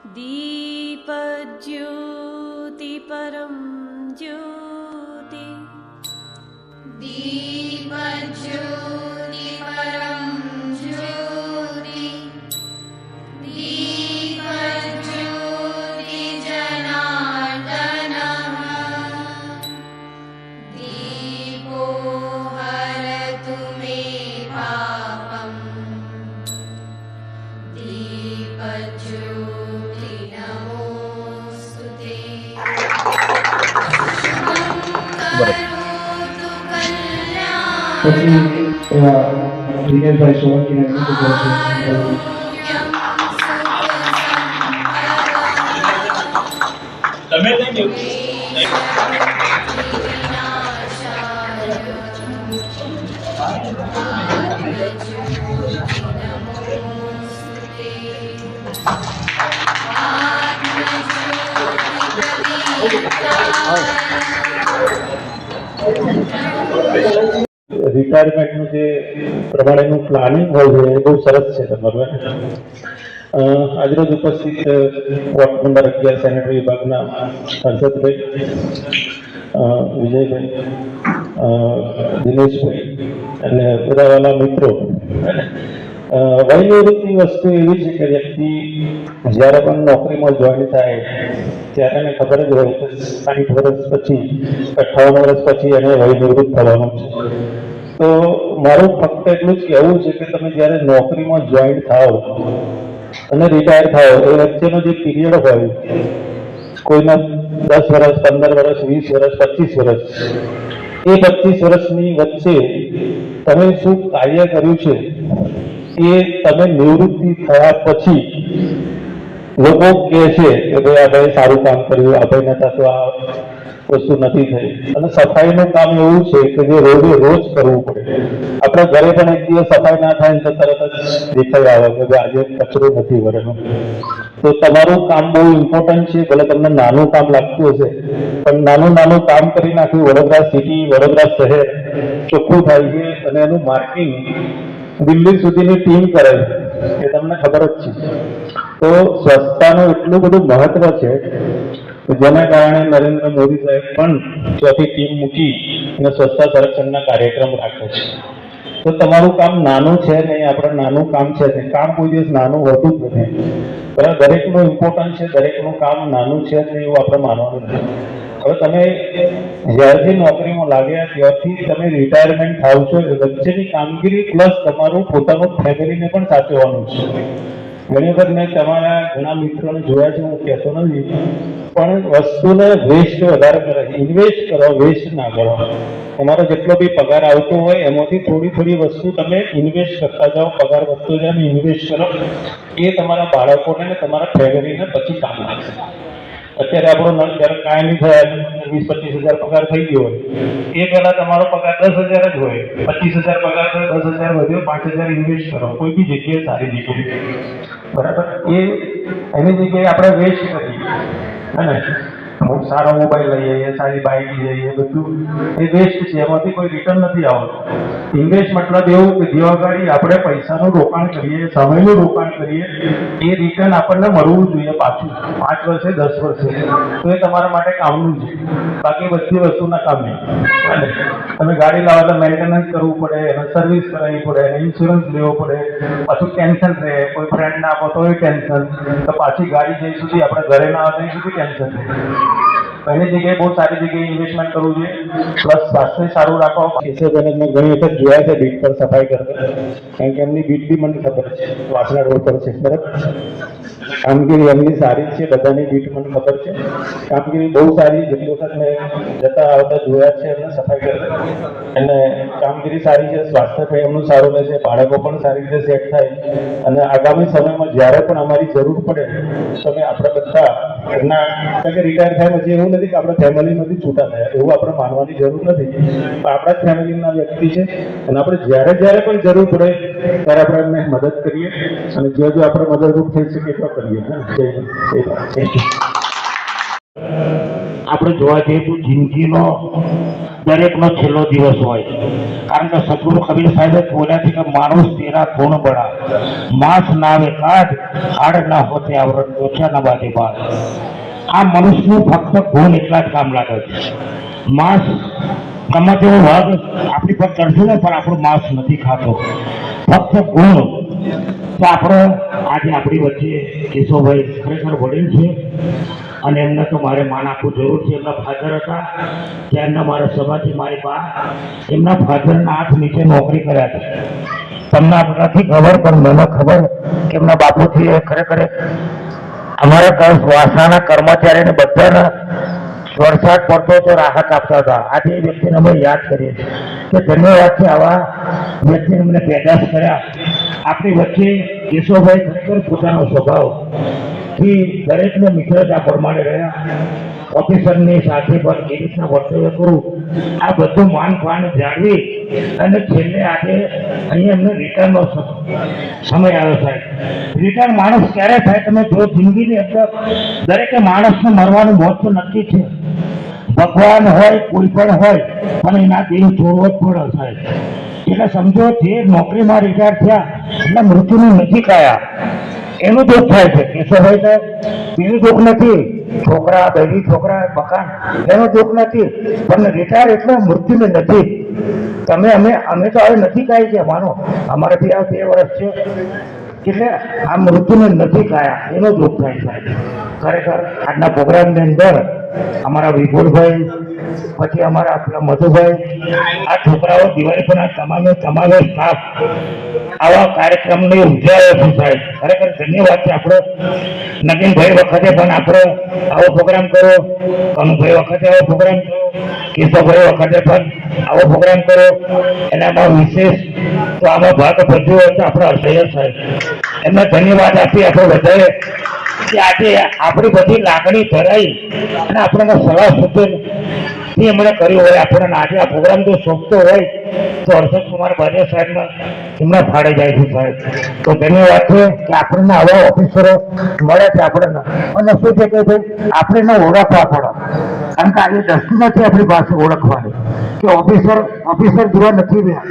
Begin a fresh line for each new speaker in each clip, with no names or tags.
दीपज्योति परं ज्योति
दीपज्योति परं ज्योति दीपज्योति जनार्दनः दीपो हरतु मे पापम् दीपज्योति नमोस्तुते
પછી એવા દિનેશભાઈ સોલંકીને વિનંતી કરું છું.
તમે થઈ
રિટાયરમેન્ટનું જે પ્રમાણેનું પ્લાનિંગ હોય છે એ બહુ સરસ છે તમારું. આજરોજ ઉપસ્થિત વોર્ડ નંબર 11 સેનેટરી વિભાગના હર્ષદભાઈ, વિજયભાઈ, દિનેશભાઈ અને બધા વાલા મિત્રો, વયનિવૃત્તિ વસ્તુ એવી છે કે વ્યક્તિ જ્યારે પણ નોકરીમાં જોઈન થાય ત્યારે એને ખબર જ હોય કે 60 વર્ષ પછી 58 વર્ષ પછી એને વયનિવૃત્ત થવાનું છે. તો મારું ફક્ત એટલું જ કહેવું છે કે તમે જ્યારે નોકરીમાં જોઈન થાઓ અને રિટાયર થાઓ એ વચ્ચેનો જે પીરિયડ હોય, કોઈના 10 વર્ષ, 15 વર્ષ, 20 વર્ષ, 25 વર્ષ, એ 25 વર્ષની વચ્ચે તમે શું કાર્ય કર્યું છે એ તમે નિવૃત્તિ થયા પછી લોકો કહે છે કે ભાઈ આ ભાઈ સારું કામ કર્યું, આ ભાઈ નતા તો આ વસ્તુ નથી થઈ. અને સફાઈનું કામ એવું છે કે જે રોજ કરવું પડે. આપણા ઘરે પણ એક દિવસ સફાઈ ના થાય તો તરત જ દેખાઈ આવે કે આજે કચરો નથી ભરેલો. તો તમારું કામ બહુ ઇમ્પોર્ટન્ટ છે. ભલે તમને નાનું કામ લાગતું હશે પણ નાનું કામ કરી નાખ્યું, વડોદરા સિટી, વડોદરા શહેર ચોખ્ખું થાય છે અને એનું માર્કિંગ દિલ્હી સુધીની ટીમ કરે છે, એ તમને ખબર જ છે. તો સ્વચ્છતાનું એટલું બધું મહત્વ છે જેના કારણે નરેન્દ્ર મોદી સાહેબ પણ ચોથી ટીમ મૂકી અને સ્વચ્છતા સંરક્ષણના કાર્યક્રમ રાખે છે. તો તમારું કામ નાનું છે નહીં, આપણે નાનું કામ છે નહીં. કામ કોઈ દિવસ નાનું હોતું જ નથી. બરાબર, દરેકનું ઇમ્પોર્ટન્ટ છે, દરેકનું કામ નાનું છે નહીં એવું આપણે માનવાનું નથી. હવે તમે જ્યારથી નોકરીમાં લાગ્યા ત્યારથી તમે રિટાયરમેન્ટ થાવ છો, વચ્ચેની કામગીરી પ્લસ તમારું પોતાનું ફેમિલીને પણ સાચવવાનું છે. ઘણી વખત મેં તમારા ઘણા મિત્રોને જોયા છે, હું કહેતો નથી, પણ વસ્તુને વેસ્ટ વધારે કરે. ઇન્વેસ્ટ કરો, વેસ્ટ ના કરો. તમારો જેટલો બી પગાર આવતો હોય એમાંથી થોડી વસ્તુ તમે ઇન્વેસ્ટ કરતા જાઓ. પગાર વધતો જાય ને ઇન્વેસ્ટ કરો, એ તમારા બાળકોને ને તમારા ફેમિલીને પછી કામ લાગશે. અત્યારે આપણો જ્યારે કાયમી થયા 20-25 હજાર પગાર થઈ ગયો હોય, એ પહેલા તમારો પગાર 10,000 જ હોય, 25,000 પગાર થયો, 10,000 વધ્યો, 5,000 ઇન્વેસ્ટ કરો કોઈ બી જગ્યાએ, સારી જગ્યાએ. બરાબર, એની જગ્યાએ આપણે વેસ્ટ કરીએ અને સારો મોબાઈલ લઈએ, સારી બાઇક લઈએ, બધું એ વેસ્ટ છે. એમાંથી કોઈ રિટર્ન નથી આવતું. ઇન્વેસ્ટ મતલબ એવું કે જેવા ગાડી આપણે પૈસાનું રોકાણ કરીએ, સમયનું રોકાણ કરીએ, એ રિટર્ન આપણને મળવું જોઈએ પાછું 5 વર્ષે, 10 વર્ષે. તો એ તમારા માટે કામનું છે, બાકી બધી વસ્તુના કામ નહીં. અને તમે ગાડી લાવો તો મેન્ટેનન્સ કરવું પડે, એને સર્વિસ કરાવવી પડે, એને ઇન્સ્યોરન્સ લેવો પડે, પાછું ટેન્શન રહે. કોઈ ફ્રેન્ડ ના આપો તો એ ટેન્શન, તો પાછી ગાડી જઈ સુધી આપણે ઘરે ના આવે ત્યાં સુધી ટેન્શન રહે. એની જગ્યાએ બહુ સારી જગ્યાએ ઇન્વેસ્ટમેન્ટ કરવું જોઈએ, પ્લસ સ્વાસ્થ્ય સારું રાખો. કેશવભાઈને મેં ઘણી વખત જોયા છે બીટ પર સફાઈ કરતા, કારણ કે એમની બીટ બી મને ખબર છે, વાસણા રોડ પર છે. બરાબર, કામગીરી એમની સારી છે, બધાની બીટ મને ખબર છે. કામગીરી બહુ સારી, જેટલી વખત મેં જતા આવતા જોયા છે એમને સફાઈ કરતા, અને કામગીરી સારી છે. સ્વાસ્થ્ય પણ એમનું સારું રહેશે, બાળકો પણ સારી રીતે સેટ થાય. અને આગામી સમયમાં જ્યારે પણ અમારી જરૂર પડે તમે આપણે બધા એમના, કારણ કે રિટાયર થાય પછી એવું નથી કે આપણે ફેમિલીમાંથી છૂટા થયા, એવું આપણે માનવાની જરૂર નથી. આપણા જ ફેમિલીના વ્યક્તિ છે અને આપણે જ્યારે પણ જરૂર પડે ત્યારે આપણે એમને મદદ કરીએ અને જો આપણે મદદરૂપ થઈ શકીએ તો કરીએ.
આપણે જોવા જઈએ તો જિંદગીનો દરેકનો છેલ્લો દિવસ હોય. કારણ કે સદગુરુ કબીર સાહેબે બોલ્યા છે કે માણસ તેરા ગુણ બળા, માસ નાવે કાઢ, હાડ ના હોતે આવરણ, ઓછા ના બાજે બાદ. આ મનુષ્યનું ફક્ત ગુણ એટલા જ કામ લાગે છે. માંસ ગમે તેવો વાઘ આપણી પર ચડશે ને, પણ આપણું માંસ નથી ખાતો, ફક્ત ગુણ. તો આપણે આજે આપણી વચ્ચે કેશવભાઈ ખરેખર વડીલ છે અને એમને તો મારે માન આપવું જરૂર છે. એમના ફાધર હતા ત્યારના મારા સભાથી મારી બા એમના ફાધરના હાથ નીચે નોકરી કર્યા છે. તમને નથી ખબર, પણ મને ખબર કે એમના બાપુથી એ ખરેખર અમારા વાસાના કર્મચારીને બધાના વરસાદ પડતો તો રાહત આપતા હતા. આજે એ વ્યક્તિને અમે યાદ કરીએ છીએ કે ધન્યવાદ છે આવા વ્યક્તિને અમને પેદાશ કર્યા. આપણી વચ્ચે કેશવભાઈ ખરેખર પોતાનો સ્વભાવથી દરેકને મિત્રતા પ્રમાણે રહ્યા. ઓફિસરની સાથે પણ એ રીતના વર્તવ્ય કરું, આ બધું માન પાન જાળવી અને છેલ્લે આજે અહીંયા એમને રિટર્નનો સમય આવ્યો સાહેબ. રિટર્ન માણસ ક્યારે થાય? તમે જો જિંદગીની અંદર દરેકે માણસને મરવાનું મોત તો નક્કી છે. ભગવાન હોય કોઈ પણ હોય, પણ એના દિલ છોડવો જ પડે સાહેબ. એટલે સમજો જે નોકરીમાં રિટાયર થયા એટલે મૃત્યુની નજીક આવ્યા એનું દુઃખ થાય છે. કેશવભાઈ સાહેબ બીજું દુઃખ નથી, છોકરા બહેરી છોકરા મકાન એનું દુઃખ નથી, પણ રિટાયર એટલે મૃત્યુની નજીક. અમે તો હવે નજીક આવી ગયા માનો, અમારે બી આ 2 વર્ષ છે એટલે આ મૃત્યુને નજીક આવ્યા એનું દુઃખ થાય સાહેબ. ખરેખર આજના પ્રોગ્રામની અંદર અમારા વિપુલભાઈ, પછી અમારા આપણા મધુભાઈ, આ છોકરાઓ દિવાળી પર તમામે સ્ટાફ આવા કાર્યક્રમને ઉજવ્યો છે સાહેબ. ખરેખર ધન્યવાદ છે. આપણે નગીનભાઈ વખતે પણ આપણે આવો પ્રોગ્રામ કર્યો, કનુભાઈ વખતે આવો પ્રોગ્રામ કર્યો, કેશવભાઈ વખતે પણ આવો પ્રોગ્રામ કર્યો. એનામાં વિશેષ તો આમાં ભાગ ભજવ્યો હતો આપણે અસહ્ય સાહેબ. એમને ધન્યવાદ આપી આપણે વધારે કે આજે આપણી બધી લાગણી ધરાઈ અને આપણને સલાહ સૂચન એમણે કર્યું હોય. આપણને આજે આ પ્રોગ્રામ જો શોભતો હોય તો હર્ષદ કુમાર બારિયા સાહેબના એમના ફાળે જાય છે સાહેબ. તો ધન્યવાદ છે કે આપણને આવા ઓફિસરો મળે છે આપણને. અને શું છે કે ભાઈ આપણે એને ઓળખવા પડે, કારણ કે આજે દસ્તી નથી આપણી પાસે ઓળખવાની કે ઓફિસર જેવા નથી રહ્યા,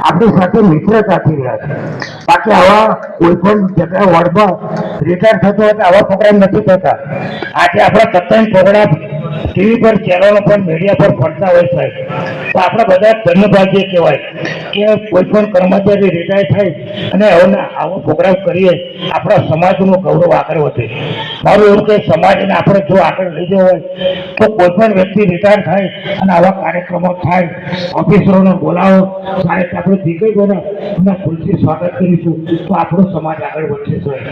આપણી સાથે મિત્રતાથી રહ્યા છે. બાકી આવા કોઈ પણ જગ્યાએ વોર્ડમાં રિટાયર થતો હોય તો આવા પ્રોગ્રામ નથી થતા. આજે આપણા કત્તાઈ પ્રોગ્રામ ટીવી પર ચેનલો પર મીડિયા પર ફરતા હોય સાહેબ. તો આપણે બધા ધન્યભાગ્ય કહેવાય કે કોઈ પણ કર્મચારી રિટાયર થાય અને આવો પ્રોગ્રામ કરીએ, આપણા સમાજનું ગૌરવ આગળ વધે. મારું એવું કે સમાજને આપણે જો આગળ લઈ જવો હોય તો કોઈ પણ વ્યક્તિ રિટાયર થાય અને આવા કાર્યક્રમો થાય, ઓફિસરોને બોલાવો સાહેબ, આપણે દીકરી બોલે એમના ફૂલથી સ્વાગત કરીશું તો આપણો સમાજ આગળ વધશે સાહેબ.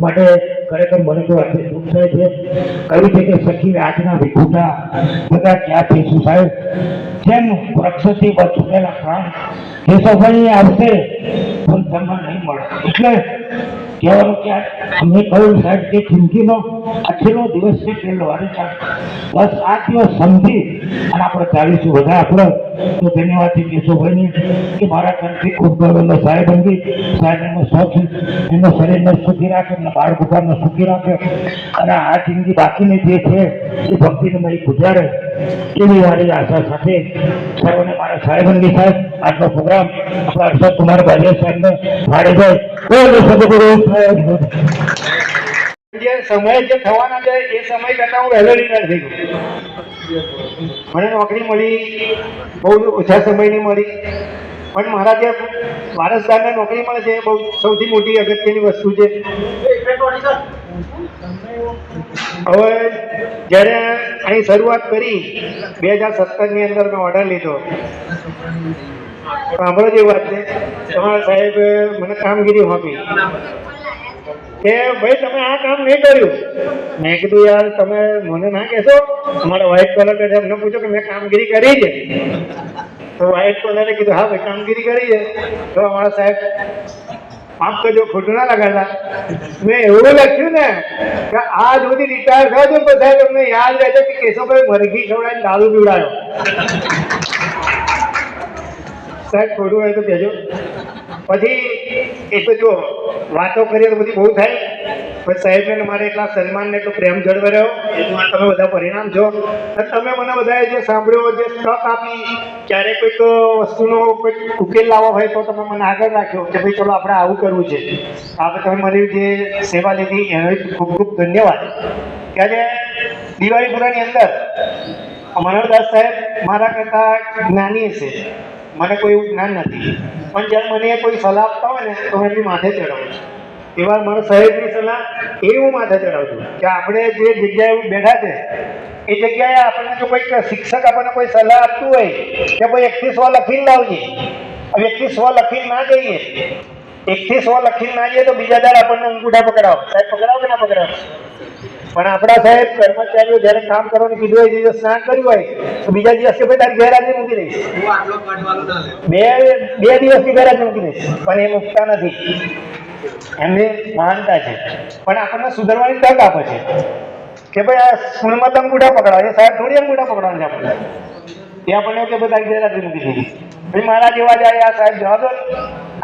માટે ખરેખર મને તો આજે દુઃખ થાય છે. કહ્યું છે કે સખી આજના વિખૂટા બધા ક્યાં થઈશું સાહેબ. જેમ વૃક્ષથી છૂટેલા પ્રાણ કેશવભાઈ આવશે પણ તમને નહીં મળે. એટલે કહેવાનું કે અમે કહ્યું સાહેબ કે જિંદગીનો આ છેલ્લો દિવસ છે, છેલ્લો વારે બસ આ દિવસ સમજી અને આપણે ચાલીશું બધા આપણે. તો ધન્યવાદ છે કેશવભાઈને કે મારા કંઠી ખૂબ ગર્વનો સાહેબ અંગી સાહેબ એનો શોખ એમનો શરીરને સુખી રાખે, એમના બાળ ગુફાને સુખી રાખે અને આ જિંદગી બાકીની જે છે એ ભક્તિને ગુજારે એવી મારી આશા સાથે સર્વને મારા સાહેબ અંગી સાહેબ આજનો પ્રોગ્રામ આપણા હર્ષદ કુમાર બારિયા સાહેબને ફાળે જાય. કોઈ સદગુરુ સાહેબ
જે સમય જે થવાના છે એ સમય કરતા હું વહેલો રિટાયર થઈ ગયો. મને નોકરી મળી બહુ ઓછા સમયની મળી, પણ મારા જે વારસદારને નોકરી મળે છે એ બહુ સૌથી મોટી અગત્યની વસ્તુ છે. હવે જ્યારે અહીં શરૂઆત કરી 2017ની અંદર મેં ઓર્ડર લીધો. સાંભળો જે વાત છે, તમારા સાહેબ મને કામગીરી આપી કે ભાઈ તમે આ કામ નહીં કર્યું. મેં કીધું યાર તમે મને ના કહેશો. અમારા વ્હાઇટ કોલર કે એમને પૂછો કે મેં કામગીરી કરી છે. તો વ્હાઇટ કોલરે કીધું હા ભાઈ કામગીરી કરી છે. તો અમારા સાહેબ આપ તો જો ખોટું ના લગાડતા, મેં એવું લખ્યું ને કે આ સુધી રિટાયર થયો તો સાહેબ તમને યાદ રહેશે કે કેશવભાઈ મરઘી ખવડાવીને દારૂ પીવડાયો. સાહેબ ખોટું હોય તો કહેજો. પછી એ તો જો વાતો કરીએ તો બધી બહુ થાય, પણ સાહેબને મારે એટલા સન્માન ને એટલો પ્રેમ જળવાયો એનું આ તમે બધા પરિણામ છો. અને તમે મને બધાએ જે સાંભળ્યો, જે તક આપી, ક્યારેક કોઈક વસ્તુનો કોઈક ઉકેલ લાવવો હોય તો તમે મને આગળ રાખ્યો કે ભાઈ ચલો આપણે આવું કરવું છે. આપણે તમે મારી જે સેવા લીધી એનો ખૂબ ખૂબ ધન્યવાદ. ત્યારે દિવાળીપુરાની અંદર મનોહરદાસ સાહેબ મારા કરતાં જ્ઞાની છે, મને કોઈ એવું જ્ઞાન નથી, પણ જ્યારે મને કોઈ સલાહ આપતા હોય ને તો હું એમની માથે ચડાવું છું. એવા મારા સાહેબની સલાહ એ હું માથે ચડાવું છું કે આપણે જે જગ્યાએ બેઠા છે એ જગ્યાએ આપણને જો કોઈક શિક્ષક આપણને કોઈ સલાહ આપતું હોય કે ભાઈ 1 થી 100 લખીને લાવજે, હવે 1 થી 100 લખીને ના જઈએ, 1 થી 100 લખીને ના જઈએ તો બીજા દાડ આપણને અંગૂઠા પકડાવો. સાહેબ પકડાવો કે ના પકડાવો? પણ આપણા સાહેબ કર્મચારીઓ જ્યારે કામ કરવાનું કીધું હોય, દિવસ સ્નાન કર્યું હોય તો બીજા દિવસ કે ભાઈ તારી ગેરહાજરી મૂકી દઈશ, બે દિવસની ગેરહાજરી મૂકી દઈશ. પણ એ મૂકતા નથી, એમની મહાનતા છે. પણ આપણને સુધારવાની તક આપે છે કે ભાઈ આ સ્કૂલમાં તો અંગૂઠા પકડાવે, એ સાહેબ થોડી અંગૂઠા પકડવાનું છે આપણને. એ આપણને કે ભાઈ તારી ગેરહાજરી મૂકી દીધી, ભાઈ મારા જેવા જાય આ સાહેબ જવા દો,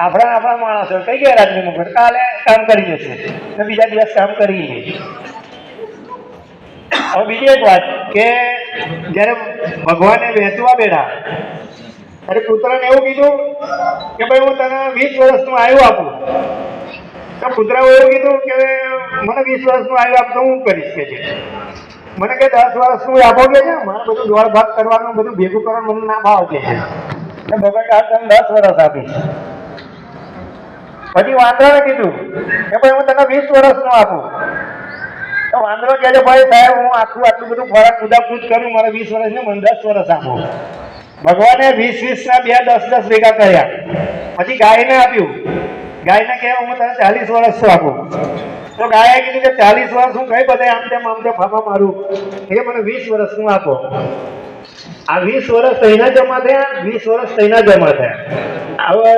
આપણા માણસો કઈ ગેરહાજરી મૂકે, કાલે કામ કરી જશે ને બીજા દિવસ કામ કરી લે. હવે બીજી એક વાત કે જ્યારે ભગવાને વેચવા બેઠા ત્યારે પુત્રને એવું કીધું કે ભાઈ હું તને 20 વર્ષનું આયુ આપું. તો પુત્રાએ એવું કીધું કે મને 20 વર્ષનું આયુ આપ તો હું કરીશ કે છે. મને કે 10 વર્ષનું આપો કે છે, મારે બધું દોડ ભાગ કરવાનું, બધું ભેગું કરવાનું મને ના ભાવ કે છે. ભગવાન તને 10 વર્ષ આપીશ. પછી વાંદરાને કીધું કે ભાઈ હું તને 20 વર્ષનું આપું. તો વાંદરો કહે છે ભાઈ સાહેબ હું આટલું બધું ફરક કુદાકૂદ કરું, મારે 20 વર્ષ ને મને 10 વર્ષ આપો. ભગવાને 20 ના 2 10 ભેગા કર્યા. પછી ગાયને આપ્યું. ગાયને કહે હું તને 40 વર્ષ આપું. તો ગાયે કીધું કે 40 વર્ષ હું કઈ બધે આમ તેમ ફાફા મારું, એ મને 20 વર્ષનું આપો. આ 20 વર્ષ તૈના જમા થયા, 20 વર્ષ તૈના જમા થયા. હવે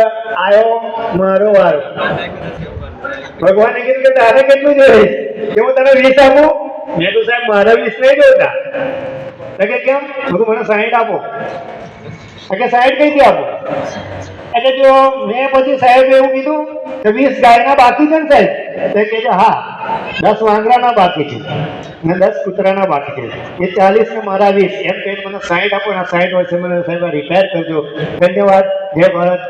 આવ્યો મારો વારો. ભગવાને કીધું કે તારે કેટલું જોઈએ કે હું તને 20 આપું? મેં તો સાહેબ મારા 20 નહીં જોતા. કે કેમ? બધું મને 60 આપો. કે 60 કઈથી આપો? એટલે જો મેં પછી સાહેબ એવું કીધું કે 20 ગાયના બાકી છે ને સાહેબ? તો કે છે હા 10 વાંદરાના બાકી છે ને 10 કૂતરાના બાકી છે, એ 40 ને મારા 20 એમ કહીને મને 60 આપો. 60 વર્ષે મને સાહેબ રિપેર કરજો. ધન્યવાદ. જય ભારત.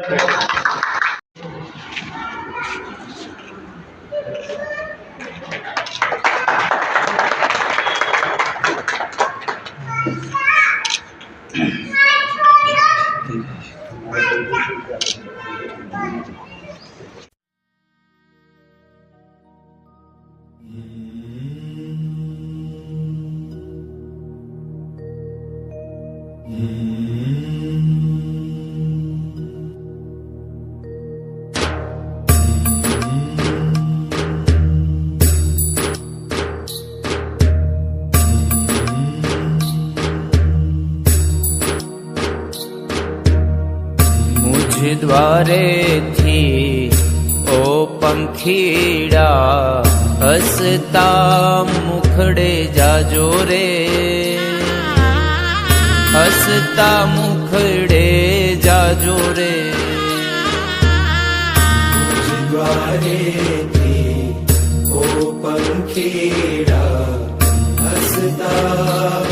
द्वारे थी ओ पंखीड़ा हसता मुखड़े जाजो रे, हसता मुखड़े जाजो रे.
द्वारे थी ओ पंखीड़ा हसता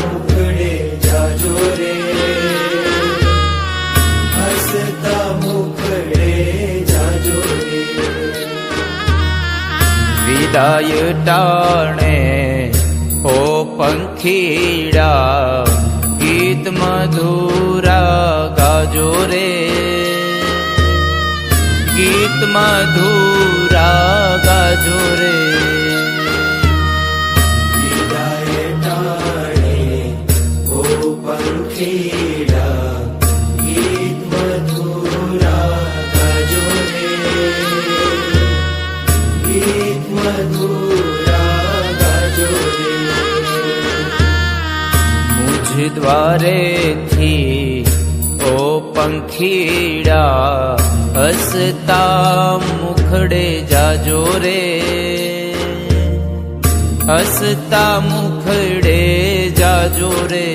मुखड़े जाजो रे, हसता मुखड़े जाजो रे.
विदाय टाणे ओ पंखीड़ा गीत मधुरा गाजो रे, गीत मधुरा गाजो रे.
विदाय टाणे ओ पंखीड़ा गीत मधुरा गाजो रे, गीत मधुरा गाजो रे.
मुझ द्वारे थी ओ पंखीड़ा हसता मुखड़े जाजो रे, हसता मुखड़े जाजो रे.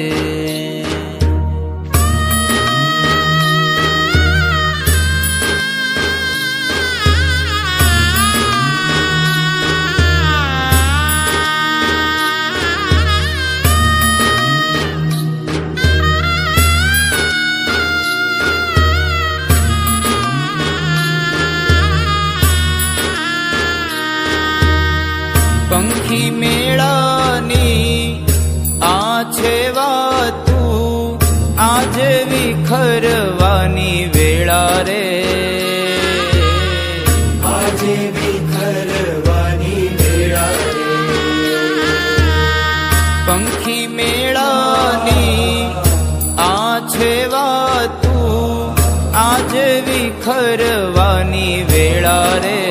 આજ વિખરવાની વેળા રે,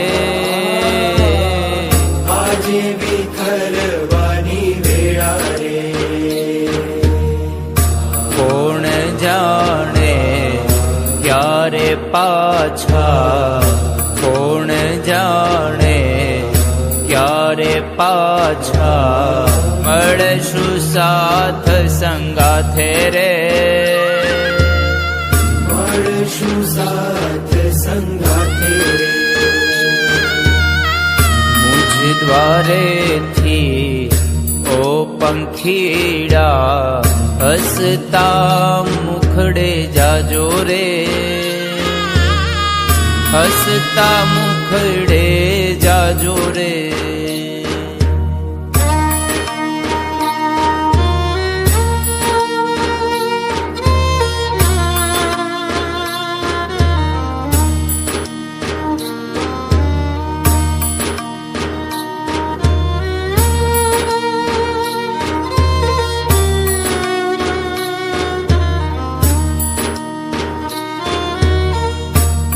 આજે વિખરવાની વેળા રે.
કોણ જાણે ક્યારે પાછા, કોણ જાણે ક્યારે પાછા મળશું સાથ સંગાથે રે,
મળશું સાથ સંગાથે રે.
મુજ દ્વારેથી ઓ પંખીડા હસતા મુખડે જાજો રે, હસતા મુખડે જાજો રે.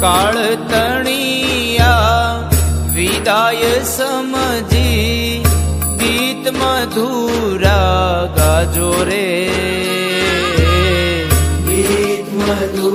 કાળ તણિયા વિદાય સમજી ગીત મધુરા ગાજો રે,
ગીત મધુરા